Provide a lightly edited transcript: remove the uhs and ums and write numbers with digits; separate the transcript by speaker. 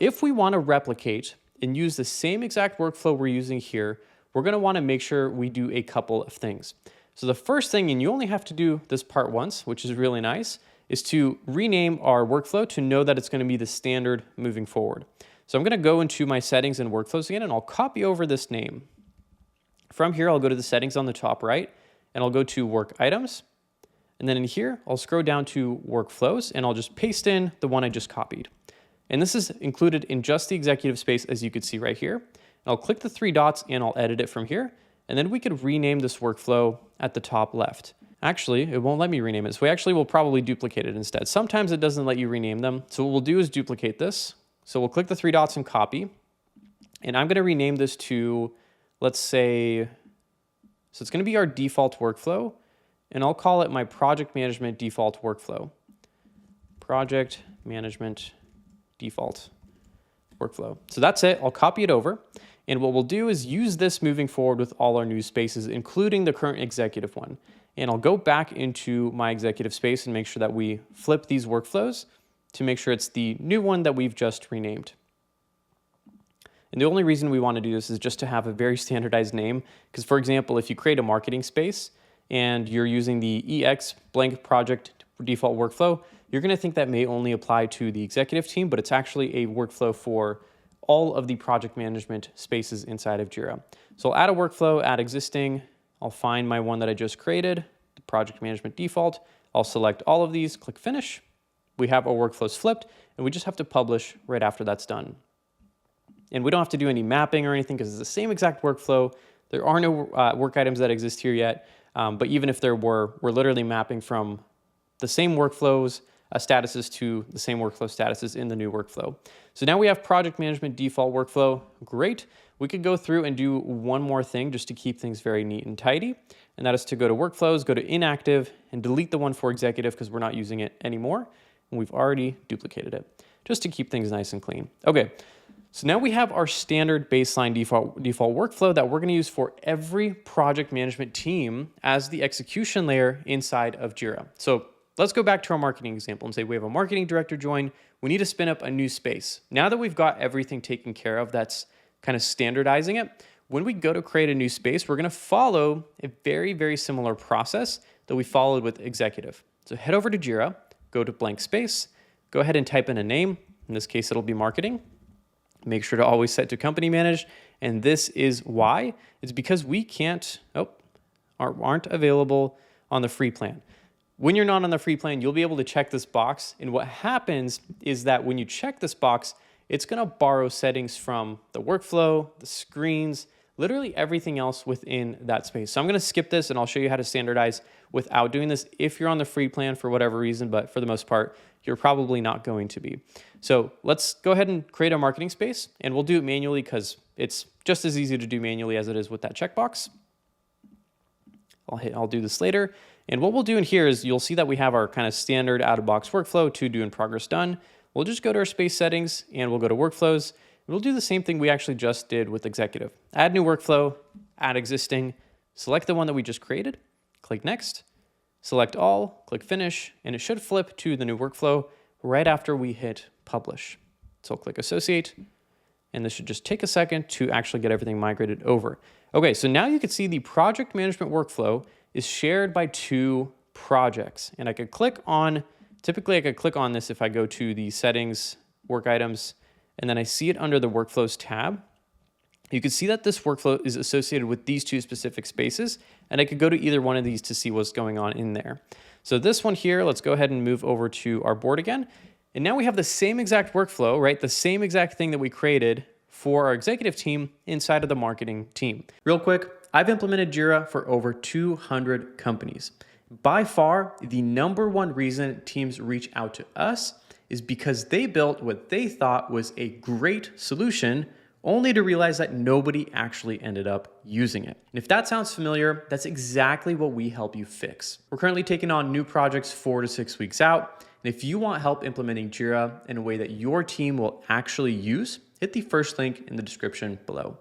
Speaker 1: if we want to replicate and use the same exact workflow we're using here, we're going to want to make sure we do a couple of things. So the first thing, and you only have to do this part once, which is really nice, is to rename our workflow to know that it's going to be the standard moving forward. So I'm going to go into my settings and workflows again, and I'll copy over this name. From here, I'll go to the settings on the top right, and I'll go to work items. And then in here, I'll scroll down to workflows, and I'll just paste in the one I just copied. And this is included in just the executive space, as you can see right here. And I'll click the three dots and I'll edit it from here. And then we could rename this workflow at the top left. Actually, it won't let me rename it. So we actually will probably duplicate it instead. Sometimes it doesn't let you rename them. So what we'll do is duplicate this. So we'll click the three dots and copy. And I'm gonna rename this to, let's say, so it's gonna be our default workflow. And I'll call it my project management default workflow. Project management default workflow. So that's it. I'll copy it over. And what we'll do is use this moving forward with all our new spaces, including the current executive one. And I'll go back into my executive space and make sure that we flip these workflows to make sure it's the new one that we've just renamed. And the only reason we want to do this is just to have a very standardized name. Because for example, if you create a marketing space and you're using the EX blank project default workflow, you're going to think that may only apply to the executive team, but it's actually a workflow for all of the project management spaces inside of Jira. So I'll add a workflow, add existing. I'll find my one that I just created, the project management default. I'll select all of these, click finish. We have our workflows flipped, and we just have to publish right after that's done. And we don't have to do any mapping or anything because it's the same exact workflow. There are no work items that exist here yet, but even if there were, we're literally mapping from the same workflows statuses to the same workflow statuses in the new workflow. So now we have project management default workflow. Great. We could go through and do one more thing just to keep things very neat and tidy. And that is to go to workflows, go to inactive, and delete the one for executive because we're not using it anymore. And we've already duplicated it just to keep things nice and clean. Okay. So now we have our standard baseline default workflow that we're going to use for every project management team as the execution layer inside of Jira. So let's go back to our marketing example and say we have a marketing director join. We need to spin up a new space. Now that we've got everything taken care of, that's kind of standardizing it. When we go to create a new space, we're going to follow a very, very similar process that we followed with executive. So head over to Jira, go to blank space, go ahead and type in a name. In this case, it'll be marketing. Make sure to always set to company managed. And this is why. It's because we aren't available on the free plan. When you're not on the free plan, you'll be able to check this box. And what happens is that when you check this box, it's going to borrow settings from the workflow, the screens, literally everything else within that space. So I'm going to skip this and I'll show you how to standardize without doing this if you're on the free plan for whatever reason, but for the most part, you're probably not going to be. So let's go ahead and create a marketing space and we'll do it manually because it's just as easy to do manually as it is with that checkbox. I'll do this later. And what we'll do in here is you'll see that we have our kind of standard out-of-box workflow, to do in progress done. We'll just go to our space settings and we'll go to workflows. We'll do the same thing we actually just did with executive. Add new workflow, add existing, select the one that we just created, click next, select all, click finish, and it should flip to the new workflow right after we hit publish. So I'll click associate, and this should just take a second to actually get everything migrated over. Okay, so now you can see the project management workflow is shared by two projects. And I could click on, typically I could click on this if I go to the settings, work items, and then I see it under the workflows tab. You can see that this workflow is associated with these two specific spaces, and I could go to either one of these to see what's going on in there. So this one here, let's go ahead and move over to our board again. And now we have the same exact workflow, right? The same exact thing that we created for our executive team inside of the marketing team. Real quick, I've implemented Jira for over 200 companies. By far, the #1 reason teams reach out to us is because they built what they thought was a great solution, only to realize that nobody actually ended up using it. And if that sounds familiar, that's exactly what we help you fix. We're currently taking on new projects 4 to 6 weeks out. And if you want help implementing Jira in a way that your team will actually use, hit the first link in the description below.